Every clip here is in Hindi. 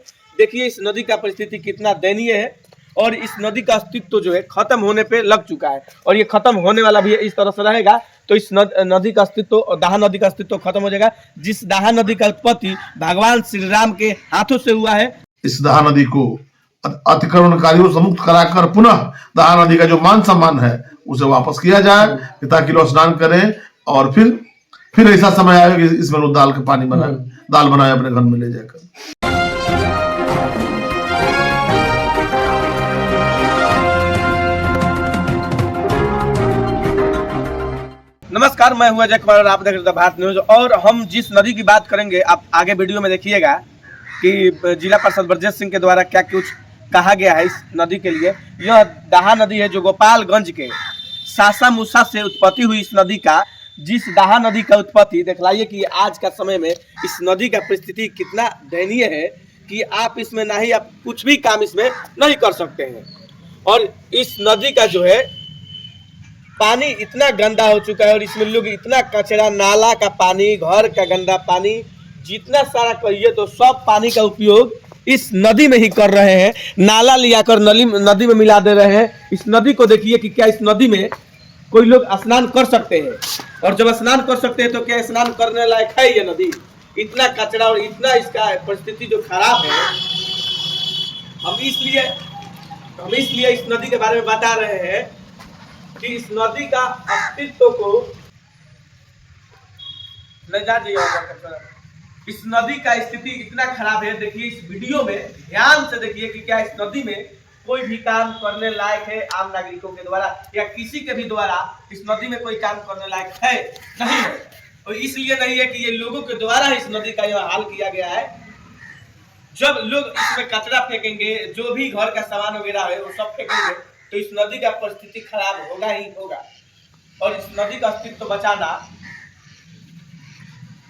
है। देखिए इस नदी का परिस्थिति कितना दयनीय है और इस नदी का अस्तित्व जो है खत्म होने पे लग चुका है और ये खत्म होने वाला भी है। इस तरह से रहेगा तो इस नदी का अस्तित्व, दाहा नदी का अस्तित्व खत्म हो जाएगा। जिस दाहा नदी का उत्पत्ति भगवान श्री राम के हाथों से हुआ है, इस दाहा नदी को अतिक्रमणकारियों से मुक्त कराकर पुनः दाहा नदी का जो मान सम्मान है उसे वापस किया जाए ताकि लोग स्नान करें और फिर ऐसा समय आए कि इसमें लोग दाल का पानी बनाए, दाल बनाए अपने घर में ले जाकर। नमस्कार, मैं हूं अजय कुमार और आप देख रहे हैं भारत न्यूज। और हम जिस नदी की बात करेंगे आप आगे वीडियो में देखिएगा कि जिला पार्षद ब्रजेश सिंह के द्वारा क्या कुछ कहा गया है इस नदी के लिए। यह दाहा नदी है जो गोपालगंज के सासा मूसा से उत्पत्ति हुई इस नदी का, जिस दाहा नदी का उत्पत्ति दिखलाइए कि आज का समय में इस नदी का परिस्थिति कितना दयनीय है कि आप इसमें ना ही आप कुछ भी काम इसमें नहीं कर सकते हैं। और इस नदी का जो है पानी इतना गंदा हो चुका है और इसमें लोग इतना कचरा, नाला का पानी, घर का गंदा पानी, जितना सारा कहिए तो सब पानी का उपयोग इस नदी में ही कर रहे हैं। नाला लिया कर नदी में मिला दे रहे हैं। इस नदी को देखिए कि क्या इस नदी में कोई लोग स्नान कर सकते हैं, और जब स्नान कर सकते हैं तो क्या स्नान करने लायक है ये नदी? इतना कचरा और इतना इसका परिस्थिति जो खराब है। हम इसलिए इस नदी के बारे में बता रहे हैं कि इस नदी का अस्तित्व को इस नदी का स्थिति इतना खराब है। देखिए इस वीडियो में ध्यान से देखिए कि क्या इस नदी में कोई भी काम करने लायक है आम नागरिकों के द्वारा या किसी के भी द्वारा इस नदी में कोई काम करने लायक है? नहीं है। और इसलिए नहीं है कि ये लोगों के द्वारा इस नदी का यह हाल किया गया है। जब लोग इसमें कचरा फेंकेंगे, जो भी घर का सामान वगैरह है वो सब फेंकेंगे तो इस नदी का परिस्थिति खराब होगा ही होगा। और इस नदी का अस्तित्व बचाना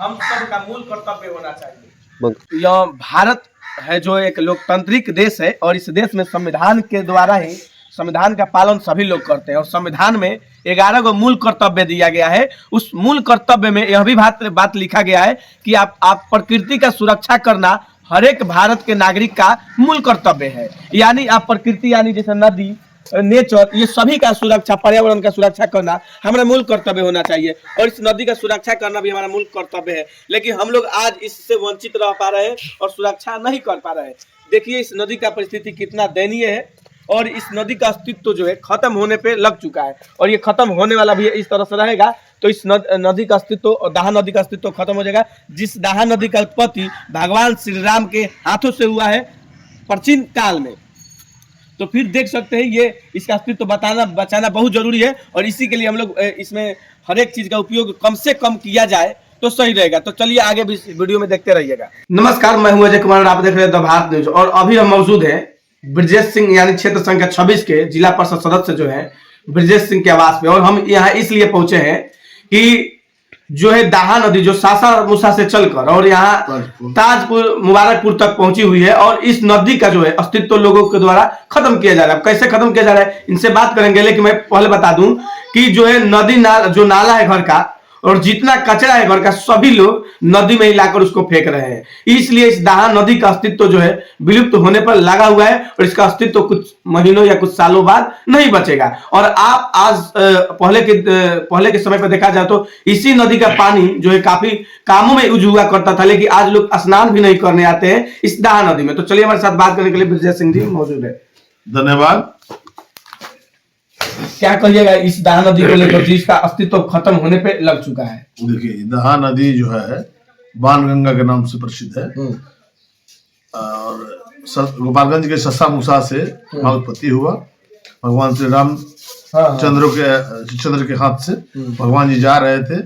हम सब का मूल कर्तव्य होना चाहिए। यह भारत है जो एक लोकतांत्रिक देश है और इस देश में संविधान के द्वारा ही संविधान का पालन सभी लोग करते हैं और संविधान में 11 गो मूल कर्तव्य दिया गया है। उस मूल कर्तव्य में यह भी बात लिखा गया है कि आप प्रकृति का सुरक्षा करना हर एक भारत के नागरिक का मूल कर्तव्य है। यानी आप प्रकृति यानी जैसे नदी, नेचर, ये सभी का सुरक्षा, पर्यावरण का सुरक्षा करना हमारा मूल कर्तव्य होना चाहिए और इस नदी का सुरक्षा करना भी हमारा मूल कर्तव्य है। लेकिन हम लोग आज इससे वंचित रह पा रहे हैं और सुरक्षा नहीं कर पा रहे हैं। देखिए इस नदी का परिस्थिति कितना दयनीय है और इस नदी का अस्तित्व जो है खत्म होने पे लग चुका है और ये खत्म होने वाला भी है। इस तरह से रहेगा तो इस नदी का अस्तित्व, दाहा नदी का अस्तित्व खत्म हो जाएगा। जिस दाहा नदी का उत्पत्ति भगवान श्री राम के हाथों से हुआ है प्राचीन काल में, तो फिर देख सकते हैं ये इसका अस्तित्व बचाना बहुत जरूरी है और इसी के लिए हम लोग इसमें हर एक चीज का उपयोग कम से कम किया जाए तो सही रहेगा। तो चलिए आगे भी वीडियो में देखते रहिएगा। नमस्कार, मैं हूं अजय कुमार और आप देख रहे हैं द भारत न्यूज। और अभी हम मौजूद हैं ब्रजेश सिंह यानी क्षेत्र संख्या 26 के जिला परिषद सदस्य जो है ब्रजेश सिंह के आवास पे। और हम यहाँ इसलिए पहुंचे हैं कि जो है दाहा नदी जो सासा मूसा से चलकर और यहाँ ताजपुर मुबारकपुर तक पहुंची हुई है और इस नदी का जो है अस्तित्व लोगों के द्वारा खत्म किया जा रहा है। कैसे खत्म किया जा रहा है इनसे बात करेंगे, लेकिन मैं पहले बता दूं कि जो है नदी जो नाला है घर का और जितना कचरा है घर का सभी लोग नदी में ही लाकर उसको फेंक रहे हैं। इसलिए इस दाहा नदी का अस्तित्व जो है विलुप्त होने पर लगा हुआ है और इसका अस्तित्व कुछ महीनों या कुछ सालों बाद नहीं बचेगा। और आप आज पहले के समय पर देखा जाए तो इसी नदी का पानी जो है काफी कामों में यूज हुआ करता था, लेकिन आज लोग स्नान भी नहीं करने आते हैं इस दाहा नदी में। तो चलिए हमारे साथ बात करने के लिए ब्रजेश सिंह जी मौजूद है। धन्यवाद। क्या कहिएगा इस दाहा नदी को लेकर जिसका अस्तित्व खत्म होने पे लग चुका है? देखिए दाहा नदी जो है बाणगंगा के नाम से प्रसिद्ध है और गोपालगंज के ससा मूसा से उत्पत्ति हुआ। भगवान श्री राम चंद्र के हाथ से भगवान जी जा रहे थे,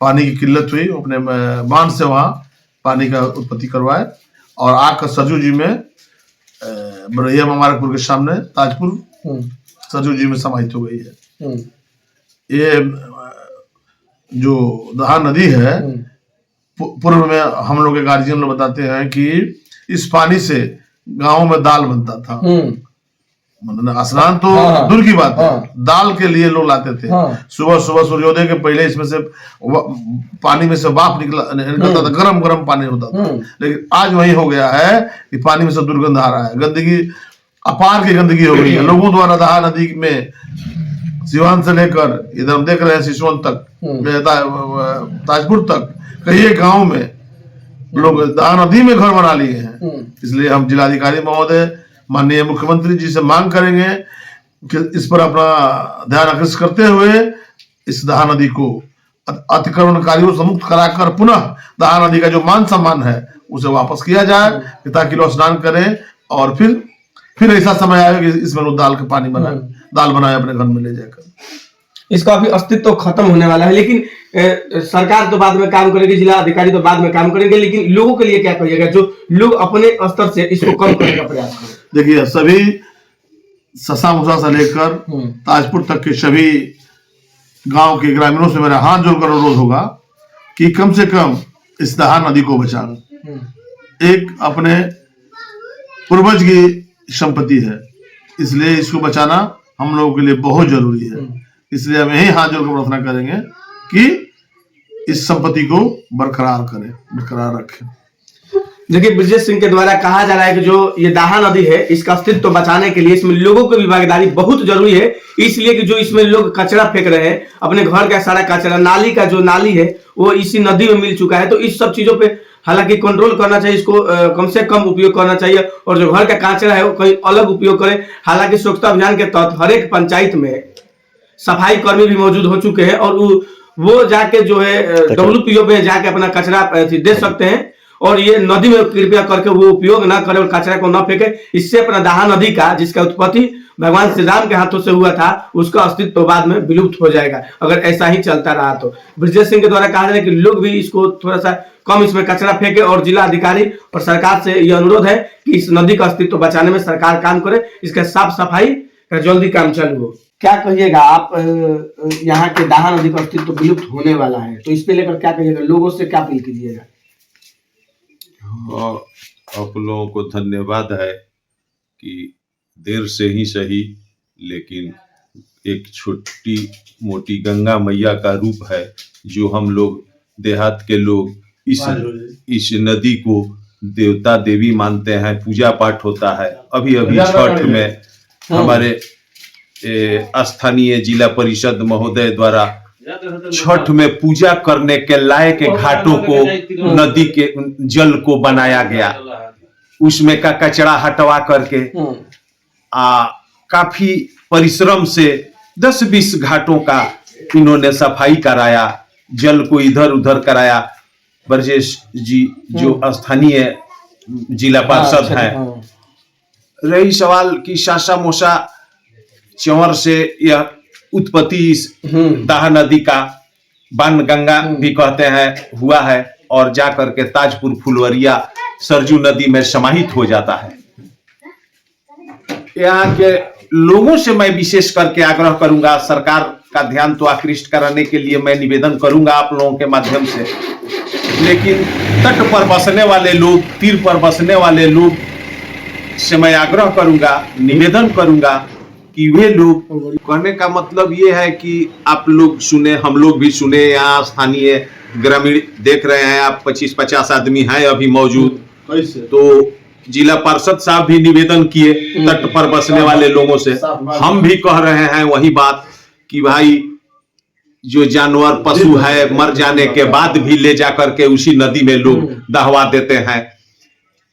पानी की किल्लत हुई, अपने बांध से वहां पानी का उत्पत्ति करवाए और आकर सरजू जी में बड़ैया मुबारकपुर के सामने ताजपुर सरजू जी में समाहित हो गई है। ये जो दाहा नदी है पूर्व में हम लोग के गार्जियन लोग बताते हैं कि इस पानी से गांव में दाल बनता था। मतलब स्नान तो हाँ, दूर की बात है, हाँ, दाल के लिए लोग लाते थे। हाँ, सुबह सुबह सूर्योदय के पहले इसमें से पानी में से भाप निकलता था, गरम गरम पानी होता था। लेकिन आज वही हो गया है कि पानी में से दुर्गंध आ रहा है, गंदगी अपार की गंदगी हो गई है। लोगों द्वारा दहा नदी में सिवान से लेकर इधर हम देख रहे हैं सिसवन तक, ताजपुर तक, कई गांव में लोग दहा नदी में घर बना लिए हैं। इसलिए हम जिलाधिकारी महोदय, माननीय मुख्यमंत्री जी से मांग करेंगे कि इस पर अपना ध्यान आकर्षित करते हुए इस दहा नदी को अतिक्रमणकारियों से मुक्त कराकर पुनः दहा नदी का जो मान सम्मान है उसे वापस किया जाए, ताकि लोग स्नान करें और फिर ऐसा समय आएगा कि इसमें लोग दाल का पानी बनाए, दाल बनाए अपने घर में ले जाकर। इसका भी अस्तित्व खत्म होने वाला है। लेकिन सरकार तो बाद में काम करेगी, जिला अधिकारी तो बाद में काम करेंगे, लेकिन लोगों के लिए क्या करिएगा जो लोग अपने स्तर से इसको कम करने का प्रयास करें? देखिए, सभी ससा मुसा से लेकर ताजपुर तक के सभी गांव के ग्रामीणों से मेरा हाथ जोड़कर अनुरोध होगा कि कम से कम इस दहा नदी को बचाना। एक अपने पूर्वज की संपत्ति है, इसलिए इसको बचाना हम लोगों के लिए बहुत जरूरी है। इसलिए हम यही हाथ जोड़कर प्रार्थना करेंगे कि इस संपत्ति को बरकरार रखें। देखिए, ब्रजेश सिंह के द्वारा कहा जा रहा है कि जो ये दाहा नदी है इसका अस्तित्व बचाने के लिए इसमें लोगों की भी भागीदारी बहुत जरूरी है। इसलिए कि जो इसमें लोग कचरा फेंक रहे हैं, अपने घर का सारा कचरा, नाली का जो नाली है वो इसी नदी में मिल चुका है। तो इस सब चीजों पे हालांकि कंट्रोल करना चाहिए, इसको कम से कम उपयोग करना चाहिए, और जो घर का कचरा है वो कहीं अलग उपयोग करें। हालांकि स्वच्छता अभियान के तहत हर एक पंचायत में सफाई कर्मी भी मौजूद हो चुके हैं, और वो जाके जो है WPO में जाके अपना कचरा दे सकते हैं, और ये नदी में कृपया करके वो उपयोग ना करें और कचरा को ना फेंके। इससे अपना दहा नदी का, जिसका उत्पत्ति भगवान श्री राम के हाथों से हुआ था, उसका अस्तित्व बाद में विलुप्त हो जाएगा अगर ऐसा ही चलता रहा तो। ब्रजेश सिंह के द्वारा कहा जा रहा है कि लोग भी इसको थोड़ा सा कम इसमें कचरा फेंके, और जिला अधिकारी और सरकार से यह अनुरोध है कि इस नदी का अस्तित्व बचाने में सरकार काम करे, इसका साफ सफाई का जल्दी काम चालू हो। क्या कहिएगा आप, यहाँ के दाहा नदी का अस्तित्व विलुप्त होने वाला है, तो इस पे लेकर क्या कहिएगा, लोगों से क्या अपील कीजिएगा? हाँ, आप लोगों को धन्यवाद है कि देर से ही सही, लेकिन एक छोटी मोटी गंगा मैया का रूप है जो हम लोग देहात के लोग इस नदी को देवता देवी मानते हैं, पूजा पाठ होता है। अभी अभी छठ में हमारे स्थानीय जिला परिषद महोदय द्वारा छठ में पूजा करने के लायक घाटों को, नदी के जल को बनाया गया, उसमें का कचरा हटवा करके काफी परिश्रम से 10-20 घाटों का इन्होंने सफाई कराया, जल को इधर उधर कराया। ब्रजेश जी जो स्थानीय जिला पार्षद हैं, रही सवाल की सासा मोसा चंवर से यह उत्पत्ति इस दाहा नदी का, बाण गंगा भी कहते हैं, हुआ है, और जाकर के ताजपुर, फुलवरिया, सरजू नदी में समाहित हो जाता है। यहाँ के लोगों से मैं विशेष करके आग्रह करूंगा, सरकार का ध्यान तो आकृष्ट कराने के लिए मैं निवेदन करूंगा आप लोगों के माध्यम से, लेकिन तट पर बसने वाले लोग, तीर पर बसने वाले लोग से मैं आग्रह करूंगा, निवेदन करूंगा कि वे लोग, कहने का मतलब ये है कि आप लोग सुने, हम लोग भी सुने, यहाँ स्थानीय ग्रामीण देख रहे हैं आप, 25-50 आदमी हैं अभी मौजूद, तो जिला पार्षद साहब भी निवेदन किए तट पर बसने वाले लोगों से, हम भी कह रहे हैं वही बात कि भाई जो जानवर पशु है मर जाने के बाद भी ले जाकर के उसी नदी में लोग दहवा देते हैं।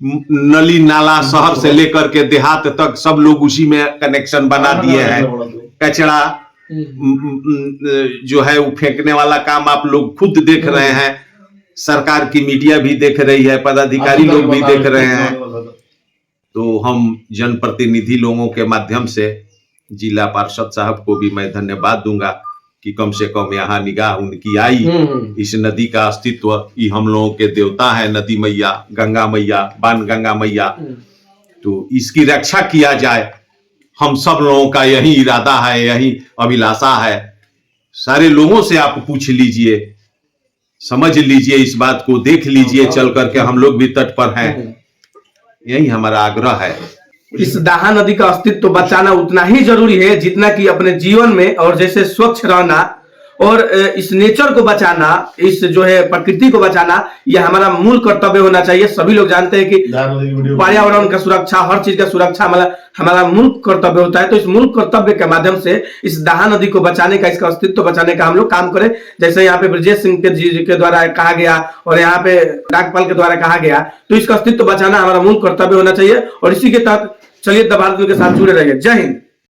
नली नाला शहर से लेकर के देहात तक सब लोग उसी में कनेक्शन बना दिए हैं। कचरा जो है वो फेंकने वाला काम आप लोग खुद देख रहे हैं, सरकार की मीडिया भी देख रही है, पदाधिकारी लोग भी देख रहे हैं। तो हम जनप्रतिनिधि लोगों के माध्यम से जिला पार्षद साहब को भी मैं धन्यवाद दूंगा कि कम से कम यहाँ निगाह उनकी आई, इस नदी का अस्तित्व, ये हम लोगों के देवता है, नदी मैया, गंगा मैया, बाण गंगा मैया, तो इसकी रक्षा किया जाए। हम सब लोगों का यही इरादा है, यही अभिलाषा है। सारे लोगों से आप पूछ लीजिए, समझ लीजिए, इस बात को देख लीजिए चल करके, हम लोग भी तट पर हैं, यही हमारा आग्रह है। इस दाहा नदी का अस्तित्व बचाना उतना ही जरूरी है जितना कि अपने जीवन में, और जैसे स्वच्छ रहना और इस नेचर को बचाना, इस जो है प्रकृति को बचाना, यह हमारा मूल कर्तव्य होना चाहिए। सभी लोग जानते हैं कि पर्यावरण का सुरक्षा, हर चीज का सुरक्षा हमारा मूल कर्तव्य होता है। तो इस मूल कर्तव्य के माध्यम से इस दाहा नदी को बचाने का, इसका अस्तित्व बचाने का हम लोग काम करें। जैसे यहाँ पे ब्रजेश सिंह के जी के द्वारा कहा गया और यहाँ पे नागपाल के द्वारा कहा गया, तो इसका अस्तित्व बचाना हमारा मूल कर्तव्य होना चाहिए। और इसी के तहत चलिए द भारत न्यूज़ के साथ जुड़े रहिए। जय हिंद।